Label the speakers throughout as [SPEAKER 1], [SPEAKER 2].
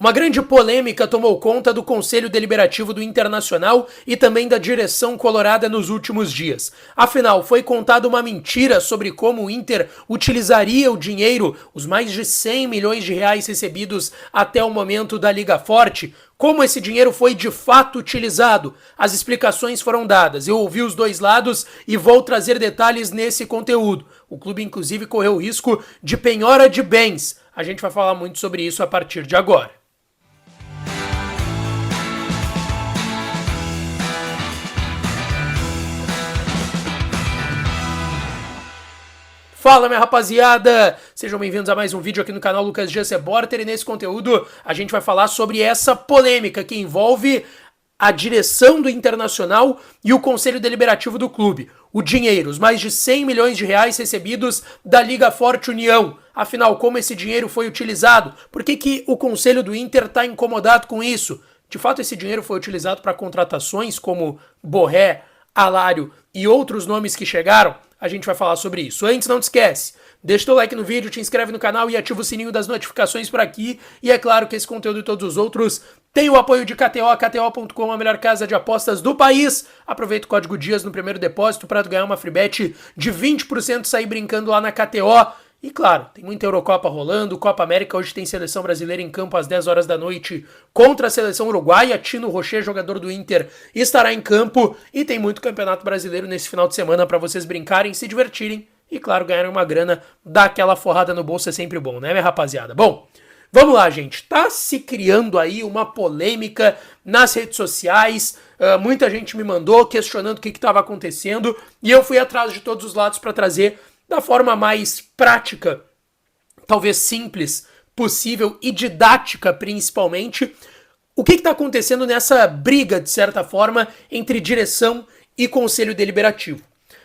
[SPEAKER 1] Uma grande polêmica tomou conta do Conselho Deliberativo do Internacional e também da direção colorada nos últimos dias. Afinal, foi contada uma mentira sobre como o Inter utilizaria o dinheiro, os mais de 100 milhões de reais recebidos até o momento da Liga Forte. Como esse dinheiro foi de fato utilizado? As explicações foram dadas. Eu ouvi os dois lados e vou trazer detalhes nesse conteúdo. O clube, inclusive, correu o risco de penhora de bens. A gente vai falar muito sobre isso a partir de agora. Fala, minha rapaziada! Sejam bem-vindos a mais um vídeo aqui no canal Lucas Dias Reporter, e nesse conteúdo a gente vai falar sobre essa polêmica que envolve a direção do Internacional e o Conselho Deliberativo do clube. O dinheiro, os mais de 100 milhões de reais recebidos da Liga Forte União. Afinal, como esse dinheiro foi utilizado? Por que o Conselho do Inter está incomodado com isso? De fato, esse dinheiro foi utilizado para contratações como Borré, Alário e outros nomes que chegaram? A gente vai falar sobre isso. Antes, não te esquece, deixa teu like no vídeo, te inscreve no canal e ativa o sininho das notificações por aqui. E é claro que esse conteúdo e todos os outros tem o apoio de KTO, KTO.com, a melhor casa de apostas do país. Aproveita o código DIAS no primeiro depósito para ganhar uma free bet de 20% e sair brincando lá na KTO. E claro, tem muita Eurocopa rolando, Copa América, hoje tem seleção brasileira em campo às 10 horas da noite contra a seleção uruguaia. Tino Rocher, jogador do Inter, estará em campo e tem muito campeonato brasileiro nesse final de semana para vocês brincarem, se divertirem e claro, ganharem uma grana, dar aquela forrada no bolso é sempre bom, né, minha rapaziada? Bom, vamos lá, gente, tá se criando aí uma polêmica nas redes sociais, muita gente me mandou questionando o que estava acontecendo e eu fui atrás de todos os lados para trazer da forma mais prática, talvez simples, possível e didática principalmente, o que está acontecendo nessa briga, de certa forma, entre direção e Conselho Deliberativo.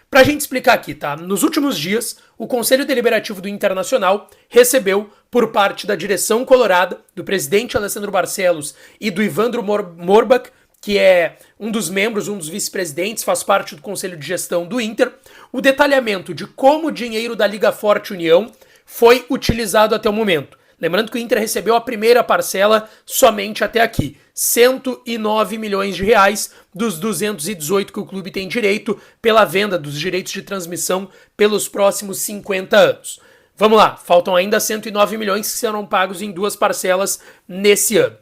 [SPEAKER 1] Para a gente explicar aqui, tá? Nos últimos dias, o Conselho Deliberativo do Internacional recebeu, por parte da direção colorada, do presidente Alessandro Barcelos e do Ivandro Morbach, que é um dos membros, um dos vice-presidentes, faz parte do Conselho de Gestão do Inter, o detalhamento de como o dinheiro da Liga Forte União foi utilizado até o momento. Lembrando que o Inter recebeu a primeira parcela somente até aqui, 109 milhões de reais dos 218 que o clube tem direito pela venda dos direitos de transmissão pelos próximos 50 anos. Vamos lá, faltam ainda 109 milhões que serão pagos em duas parcelas nesse ano.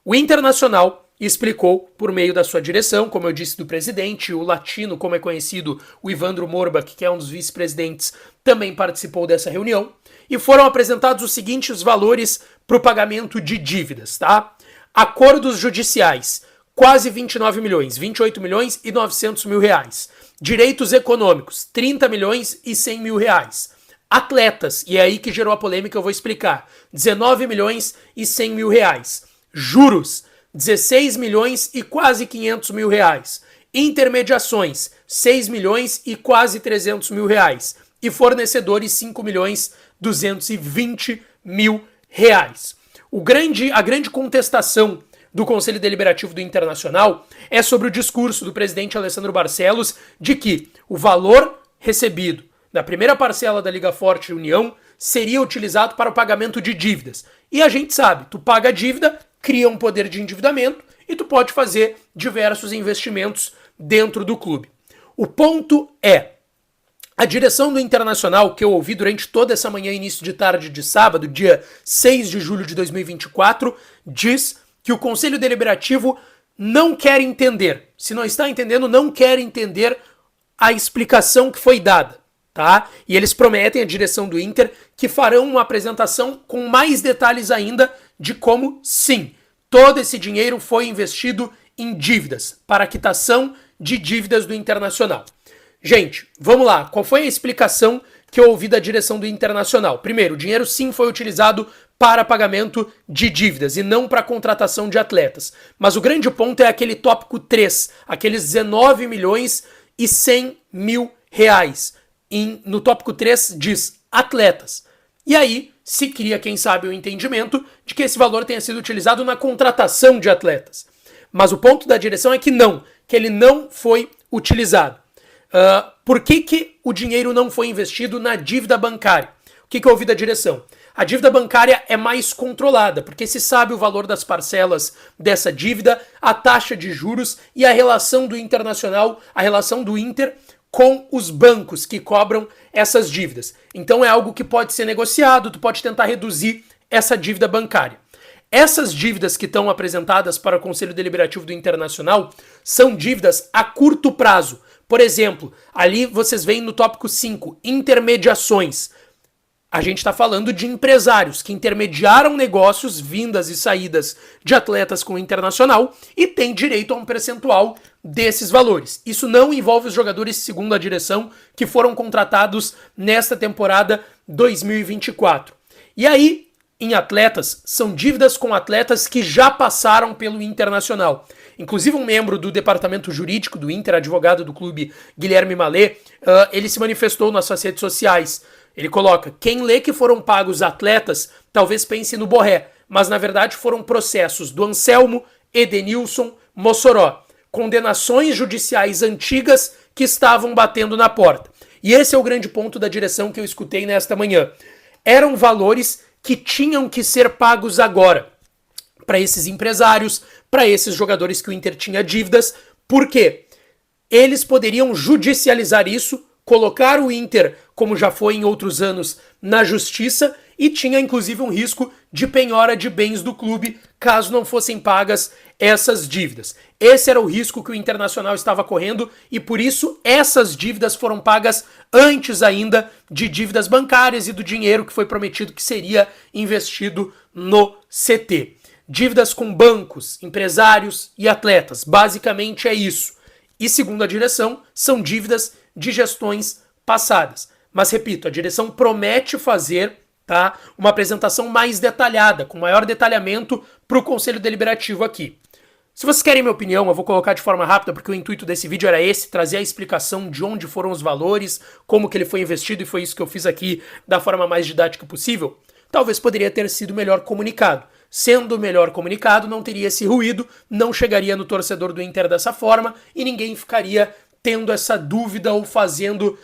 [SPEAKER 1] O Internacional explicou por meio da sua direção, como eu disse, do presidente, o latino, como é conhecido, o Ivandro Morbach, que é um dos vice-presidentes, também participou dessa reunião, e foram apresentados os seguintes valores para o pagamento de dívidas, tá? Acordos judiciais, quase 29 milhões, 28 milhões e 900 mil reais. Direitos econômicos, 30 milhões e 100 mil reais. Atletas, e é aí que gerou a polêmica, eu vou explicar, 19 milhões e 100 mil reais. Juros, 16 milhões e quase 500 mil reais. Intermediações, 6 milhões e quase 300 mil reais. E fornecedores, 5 milhões 220 mil reais. A grande contestação do Conselho Deliberativo do Internacional é sobre o discurso do presidente Alessandro Barcelos de que o valor recebido da primeira parcela da Liga Forte União seria utilizado para o pagamento de dívidas. E a gente sabe, tu paga a dívida, cria um poder de endividamento e tu pode fazer diversos investimentos dentro do clube. O ponto é, a direção do Internacional, que eu ouvi durante toda essa manhã e início de tarde de sábado, dia 6 de julho de 2024, diz que o Conselho Deliberativo não quer entender. Se não está entendendo, não quer entender a explicação que foi dada, tá? E eles prometem, a direção do Inter, que farão uma apresentação com mais detalhes ainda de como, sim, todo esse dinheiro foi investido em dívidas, para a quitação de dívidas do Internacional. Gente, vamos lá. Qual foi a explicação que eu ouvi da direção do Internacional? Primeiro, o dinheiro sim foi utilizado para pagamento de dívidas e não para contratação de atletas. Mas o grande ponto é aquele tópico 3, aqueles 19 milhões e 100 mil reais. No tópico 3 diz atletas. E aí se cria, quem sabe, o entendimento de que esse valor tenha sido utilizado na contratação de atletas. Mas o ponto da direção é que ele não foi utilizado. Por que o dinheiro não foi investido na dívida bancária? O que eu ouvi da direção? A dívida bancária é mais controlada, porque se sabe o valor das parcelas dessa dívida, a taxa de juros e a relação do Internacional, a relação do Inter com os bancos que cobram essas dívidas. Então é algo que pode ser negociado, tu pode tentar reduzir essa dívida bancária. Essas dívidas que estão apresentadas para o Conselho Deliberativo do Internacional são dívidas a curto prazo. Por exemplo, ali vocês veem no tópico 5, intermediações. A gente está falando de empresários que intermediaram negócios, vindas e saídas de atletas com o Internacional e têm direito a um percentual desses valores. Isso não envolve os jogadores, segundo a direção, que foram contratados nesta temporada 2024. E aí, em atletas, são dívidas com atletas que já passaram pelo Internacional. Inclusive um membro do departamento jurídico do Inter, advogado do clube, Guilherme Mallet, ele se manifestou nas suas redes sociais. Ele coloca, quem lê que foram pagos atletas, talvez pense no Borré, mas na verdade foram processos do Anselmo, Edenilson, Mossoró, condenações judiciais antigas que estavam batendo na porta. E esse é o grande ponto da direção que eu escutei nesta manhã. Eram valores que tinham que ser pagos agora para esses empresários, para esses jogadores que o Inter tinha dívidas. Por quê? Eles poderiam judicializar isso, colocar o Inter, como já foi em outros anos, na justiça e tinha inclusive um risco de penhora de bens do clube caso não fossem pagas essas dívidas. Esse era o risco que o Internacional estava correndo e por isso essas dívidas foram pagas antes ainda de dívidas bancárias e do dinheiro que foi prometido que seria investido no CT. Dívidas com bancos, empresários e atletas, basicamente é isso. E segundo a direção, são dívidas de gestões passadas. Mas repito, a direção promete fazer uma apresentação mais detalhada, com maior detalhamento para o Conselho Deliberativo aqui. Se vocês querem minha opinião, eu vou colocar de forma rápida, porque o intuito desse vídeo era esse, trazer a explicação de onde foram os valores, como que ele foi investido, e foi isso que eu fiz aqui da forma mais didática possível. Talvez poderia ter sido melhor comunicado. Sendo melhor comunicado, não teria esse ruído, não chegaria no torcedor do Inter dessa forma, e ninguém ficaria tendo essa dúvida ou fazendo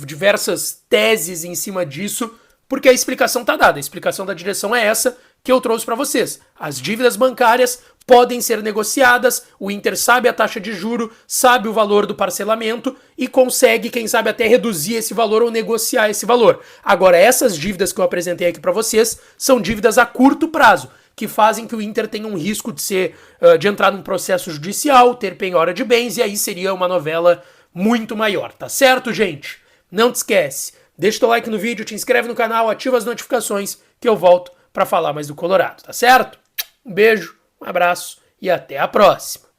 [SPEAKER 1] diversas teses em cima disso, porque a explicação está dada. A explicação da direção é essa que eu trouxe para vocês. As dívidas bancárias podem ser negociadas, o Inter sabe a taxa de juro, sabe o valor do parcelamento e consegue, quem sabe, até reduzir esse valor ou negociar esse valor. Agora, essas dívidas que eu apresentei aqui para vocês são dívidas a curto prazo, que fazem que o Inter tenha um risco de entrar num processo judicial, ter penhora de bens, e aí seria uma novela muito maior, tá certo, gente? Não te esquece, deixa o like no vídeo, te inscreve no canal, ativa as notificações, que eu volto para falar mais do Colorado, tá certo? Um beijo, um abraço e até a próxima!